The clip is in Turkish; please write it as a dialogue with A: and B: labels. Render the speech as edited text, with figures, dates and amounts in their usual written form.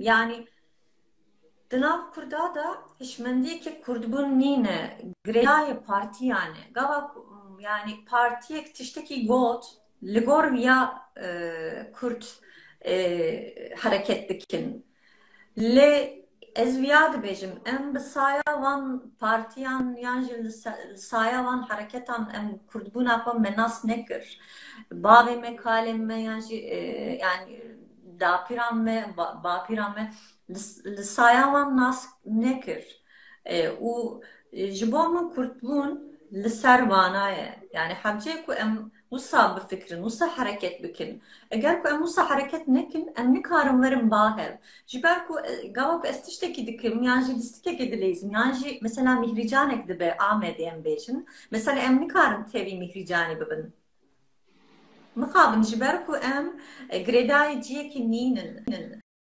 A: yani Dınav kurda da hişmendiye ki kurdbun nine greyaya parti yani gava yani partiye tişteki got ligor ya kurt hareketlikin le ez viyad bejim em bi saya van partiyan yan jil saya van hareketan em kurdbuna pa menas nekir bavê me kalê me yan jî yani dapiran me bapiran me li saya wan nas nekir û ji bo min kurtbûn li ser vanaye yani hemçê ku em wisa bifikirin wisa hereket bikin eger ku em wisa hereket nekin em nikarin werin bahev ji ber ku gava ku ez tiştekî dikim yan jî lîstikekê dileyzim yan jî mesela mihricanek dibe Amedê em bêjin mesela em nikarin tevî mihricanê bibin مخابن جبركو ام گریدای جیکی نینن